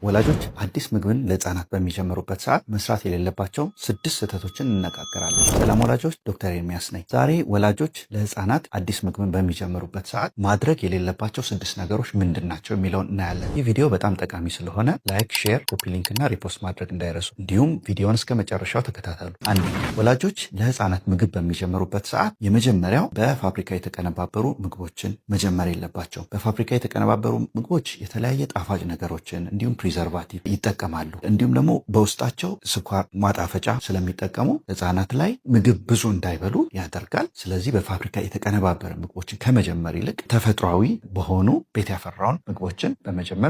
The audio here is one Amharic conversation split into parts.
ወላጆች አዲስ ምግብን ለህፃናት በሚጀምሩበት ሰዓት መስራት የሌለባቸው 6 ስህተቶችን እንነጋገራለን። ሰላም ወላጆች፣ ዶክተር ኤርሚያስ ነኝ። ዛሬ ወላጆች ለህፃናት አዲስ ምግብን በሚጀምሩበት ሰዓት ማድረግ የሌለባቸው 6 ነገሮች ምንድን ናቸው የሚለውን እናያለን። ይህ ቪዲዮ በጣም ጠቃሚ ስለሆነ ላይክ፣ ሼር፣ ኮፒ ሊንክ እና ሪፖስት ማድረግ እንዳይረሱ። እንዲሁም ቪዲዮውን እስከ መጨረሻው ተከታተሉ። አንደኛ፣ ወላጆች ለህፃናት ምግብ በሚጀምሩበት ሰዓት የመጀመሪያው በፋብሪካ የተቀነባበሩ ምግቦችን መጀመር የለባቸው። በፋብሪካ የተቀነባበሩ ምግቦች የተለያየ ጣፋጭ ነገሮችን እንዲሁም ፕሪዘርቫቲቭ ይጠቀማሉ። እንዲሁም ደግሞ በውስጣቸው ስኳር ማጣፈጫ ስለሚጠቀሙ ህፃናት ላይ ምግብ ብዙ እንዳይበሉ ያደርጋል። ስለዚህ በፋብሪካ የተቀነባበረ ምግቦችን ከመጀመር ይልቅ ተፈጥሯዊ በሆኑ ቤት ያፈራውን ምግቦችን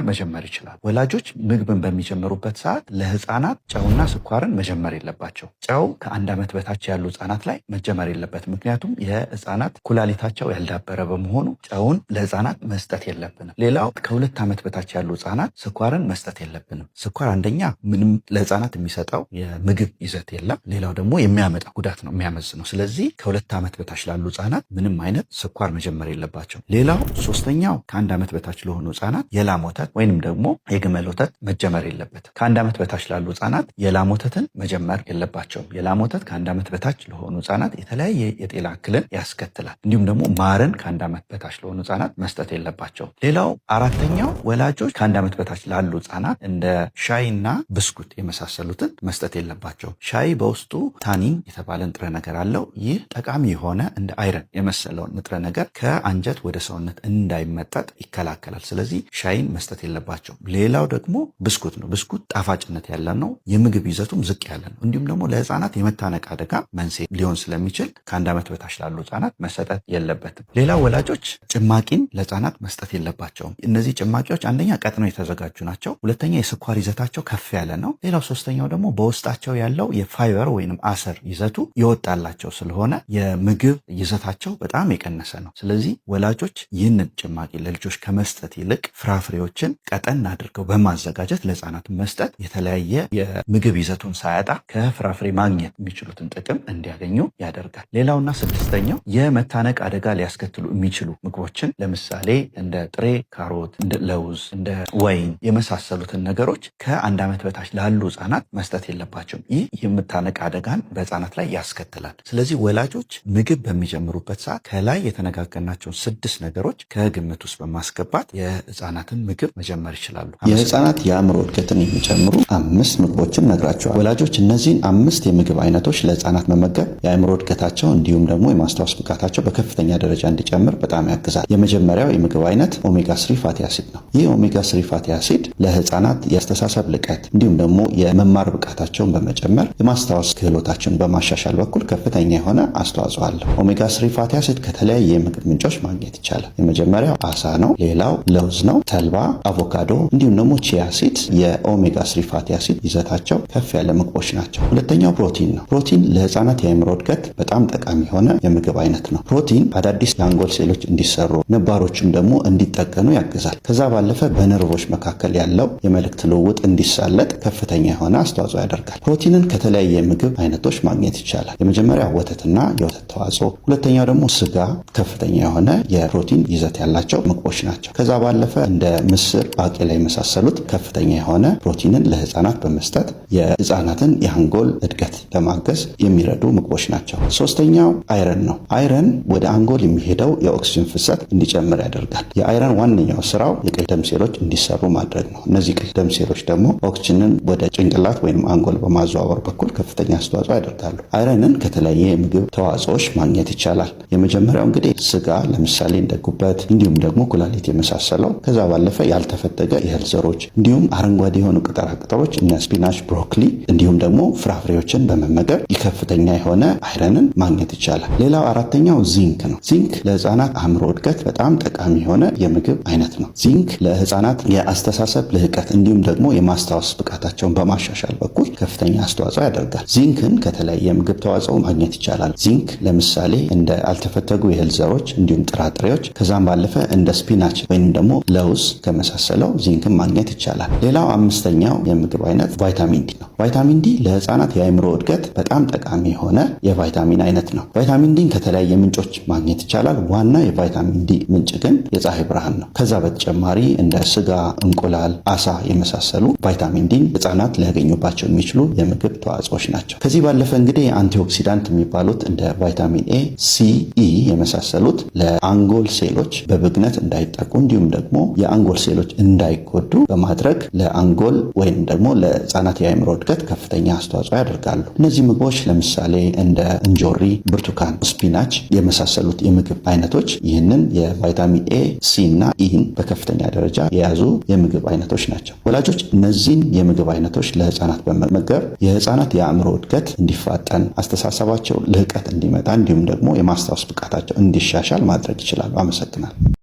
መጀመር ይችላል። ወላጆች ምግብን በሚጀምሩበት ሰዓት ለህፃናት ጨውና ስኳርን መጀመር የለባቸው። ጨው ከ1 ዓመት በታች ያሉ ህፃናት ላይ መጀመር የለበትም። ምክንያቱም የህፃናት ኩላሊታቸው ያልዳበረ በመሆኑ ጨውን ለህፃናት መስጠት የለብንም። ሌላው ከ2 ዓመት በታች ያሉ ህፃናት ስኳርን መስጠት የለብንም። ስኳር አንደኛ ምንም ለህፃናት የሚሰጠው የምግብ ይዘት የለም። ሌላው ደግሞ የሚያመጣ ጉዳት ነው፣ የሚያመዝነው። ስለዚህ ከ2 ዓመት በታች ላሉ ህፃናት ምንም አይነት ስኳር መጀመር የለባቸው። ሌላው ሶስተኛው ከ1 ዓመት በታች ለሆኑ ህፃናት የላም ወተት ወይንም ደግሞ የግመል ወተት መጀመር የለበትም። ከ1 ዓመት በታች ላሉ ህፃናት የላም ወተትን መጀመር የለባቸውም። የላም ወተት ከ1 ዓመት በታች ለሆኑ ህፃናት የተለያየ የጤና እክልን ያስከትላል። እንዲሁም ደግሞ ማርን ከ1 ዓመት በታች ለሆኑ ህፃናት መስጠት የለባቸው። ሌላው አራተኛው ወላጆች ከ1 ዓመት በታች ላሉ ህፃናት እንደ ሻይና ብስኩት የመሳሰሉትን መስጠት የለባቸው። ሻይ በውስጡ ታኒን የተባለ ንጥረ ነገር አለው። ይህ ጠቃሚ የሆነ እንደ አይረን የመሰለውን ንጥረ ነገር ከአንጀት ወደ ሰውነት እንዳይመጠጥ ይከላከላል። ስለዚህ ሻይን መስጠት የለባቸው። ሌላው ደግሞ ብስኩት ነው። ብስኩት ጣፋጭነት ያለ ነው፣ የምግብ ይዘቱም ዝቅ ያለ ነው። እንዲሁም ደግሞ ለህፃናት የመታነቅ አደጋ መንስኤ ሊሆን ስለሚችል ከ1 ዓመት በታች ላሉ ህፃናት መሰጠት የለበትም። ሌላው ወላጆች ጭማቂን ለህፃናት መስጠት የለባቸውም። እነዚህ ጭማቂዎች አንደኛ ቀጥነው የተዘጋጁ ናቸው። ሁለተኛ የስኳር ይዘታቸው ከፍ ያለ ነው። ሌላው ሶስተኛው ደግሞ በውስጣቸው ያለው የፋይበር ወይንም አሰር ይዘቱ ይወጣላቸው ስለሆነ የምግብ ይዘታቸው በጣም የቀነሰ ነው። ስለዚህ ወላጆች ይህንን ጭማቂ ለልጆች ከመስጠት ይልቅ ፍራፍሬዎችን ቀጠን አድርገው በማዘጋጀት ለህፃናት መስጠት የተለያየ የምግብ ይዘቱን ሳያጣ ከፍራፍሬ ማግኘት የሚችሉትን ጥቅም እንዲያገኙ ያደርጋል። ሌላውና ስድስተኛው የመታነቅ አደጋ ሊያስከትሉ የሚችሉ ምግቦችን ለምሳሌ እንደ ጥሬ ካሮት፣ እንደ ለውዝ፣ እንደ ወይን የመሳሰሉትን ነገሮች ከ1 ዓመት በታች ላሉ ህፃናት መስጠት የለባቸውም። ይህ የመታነቅ አደጋን በህፃናት ላይ ያስከትላል። ስለዚህ ወላጆች ምግብ በሚጀምሩበት ሰዓት ከላይ የተነጋገርናቸውን 6 ነገሮች ከግምት ውስጥ በማስገባት የህፃናትን ምግብ መጀመር ይችላሉ። የህፃናት የአእምሮ እድገትን የሚጨምሩ 5 ምግቦችን ነግራቸዋል። ወላጆች እነዚህን 5 የምግብ አይነቶች ለህፃናት መመገብ የአእምሮ እድገታቸው እንዲሁም ደግሞ የማስታወስ ብቃታቸው በከፍተኛ ደረጃ እንዲጨምር በጣም ያግዛል። የመጀመሪያው የምግብ አይነት ኦሜጋ 3 ፋቲ አሲድ ነው። ይህ ኦሜጋ 3 ፋቲ አሲድ ለህፃናት የአስተሳሰብ ልቀት እንዲሁም ደግሞ የመማር ብቃታቸውን በመጨመር የማስታወስ ክህሎታቸውን በማሻሻል በኩል ከፍተኛ የሆነ አስተዋጽኦ አለው። ኦሜጋ 3 ፋቲ አሲድ ከተለያየ የምግብ ምንጮች ማግኘት ይቻላል። የመጀመሪያው አሳ ነው። ሌላው ለውዝ ነው፣ ተልባ፣ አቮካዶ እንዲሁም ደግሞ ቺያ ሲድ የኦሜጋ 3 ፋቲ አሲድ ይዘታቸው ከፍ ያለ ምግቦች ናቸው። ሁለተኛው ፕሮቲን ነው። ፕሮቲን ለህፃናት የአእምሮ እድገት በጣም ጠቃሚ የሆነ የምግብ አይነት ነው። ፕሮቲን አዳዲስ የአንጎል ሴሎች እንዲሰሩ ነባሮችም ደግሞ እንዲጠገኑ ያግዛል። ከዛ ባለፈ በነርቮች መካከል ያለው የመልእክት ልውውጥ እንዲሳለጥ ከፍተኛ የሆነ አስተዋጽኦ ያደርጋል። ፕሮቲንን ከተለያየ የምግብ አይነቶች ማግኘት ይቻላል። የመጀመሪያው ወተትና የወተት ተዋጽኦ፣ ሁለተኛው ደግሞ ስጋ ከፍተኛ የሆነ የፕሮቲን ይዘት ያላቸው ምግቦች ናቸው። ከዛ ባለፈ እንደ ምስር፣ ባቄላ የመሳሰሉት ከፍተኛ የሆነ ፕሮቲንን ለህፃናት በመስጠት የህፃናትን የአንጎል እድገት ለማገዝ የሚረዱ ምግቦች ናቸው። ሶስተኛው አይረን ነው። አይረን ወደ አንጎል የሚሄደው የኦክሲጅን ፍሰት እንዲጨምር ያደርጋል። የአይረን ዋነኛው ስራው የቀይ ደም ሴሎች እንዲሰሩ ማድረግ ነው። እነዚህ ቀይ ደም ሴሎች ደግሞ ኦክሲጅንን ወደ ጭንቅላት ወይም አንጎል በማዘዋወር በኩል ከፍተኛ አስተዋጽኦ ያደርጋሉ። አይረንን ከተለያየ የምግብ ተዋጽኦች ማግኘት ይቻላል። የመጀመሪያው እንግዲህ ስጋ፣ ለምሳሌ እንደ ጉበት እንዲሁም ደግሞ ኩላሊት የመሳሰለው። ከዛ ባለፈ ያልተፈተገ የእህል ዘሮች እንዲሁም አረንጓዴ የሆኑ ቅጠላቅጠሎች እነ ስፒናች፣ ብሮኮሊ እንዲሁም ደግሞ ፍራፍሬዎችን በመመገብ ከፍተኛ የሆነ አይረንን ማግኘት ይቻላል። ሌላው አራተኛው ዚንክ ነው። ዚንክ ለህፃናት አእምሮ እድገት በጣም ጠቃሚ የሆነ የምግብ አይነት ነው። ዚንክ ለህፃናት የአስተሳሰብ ልህቀት እንዲሁም ደግሞ የማስታወስ ብቃታቸውን በማሻሻል በኩል ከፍተኛ አስተዋጽኦ ያደርጋል። ዚንክን ከተለያየ የምግብ ተዋጽኦ ማግኘት ይቻላል። ዚንክ ለምሳሌ እንደ አልተፈተጉ የእህል ዘሮች እንዲሁም ጥራጥሬዎች፣ ከዛም ባለፈ እንደ ስፒናች ወይም ደግሞ ለውዝ ከመሳሰለው ዚንክን ማግኘት ይቻላል። ሌላው አምስተኛው የምግብ አይነት ቫይታሚን ዲ ነው። ቫይታሚን ዲ ለህፃናት የአእምሮ እድገት በጣም ጠቃሚ የሆነ የቫይታሚን አይነት ነው። ቫይታሚን ዲን ከተለያየ ምንጮች ማግኘት ይቻላል። ዋና የቫይታሚን ዲ ምንጭ ግን የፀሐይ ብርሃን ነው። ከዛ በተጨማሪ እንደ ስጋ፣ እንቁላል፣ አሳ አሳ የመሳሰሉ ቫይታሚን ዲን ህጻናት ሊያገኙባቸው የሚችሉ የምግብ ተዋጽኦች ናቸው። ከዚህ ባለፈ እንግዲህ አንቲኦክሲዳንት የሚባሉት እንደ ቫይታሚን ኤ፣ ሲ፣ ኢ የመሳሰሉት ለአንጎል ሴሎች በብግነት እንዳይጠቁ እንዲሁም ደግሞ የአንጎል ሴሎች እንዳይጎዱ በማድረግ ለአንጎል ወይም ደግሞ ለህጻናት የአእምሮ እድገት ከፍተኛ አስተዋጽኦ ያደርጋሉ። እነዚህ ምግቦች ለምሳሌ እንደ እንጆሪ፣ ብርቱካን፣ ስፒናች የመሳሰሉት የምግብ አይነቶች ይህንን የቫይታሚን ኤ፣ ሲ እና ኢን በከፍተኛ ደረጃ የያዙ የምግብ አይነቶች ናቸው። ወላጆች እነዚህን የምግብ አይነቶች ለህፃናት በመመገብ የህፃናት የአእምሮ እድገት እንዲፋጠን፣ አስተሳሰባቸው ልህቀት እንዲመጣ እንዲሁም ደግሞ የማስታወስ ብቃታቸው እንዲሻሻል ማድረግ ይችላሉ። አመሰግናለሁ።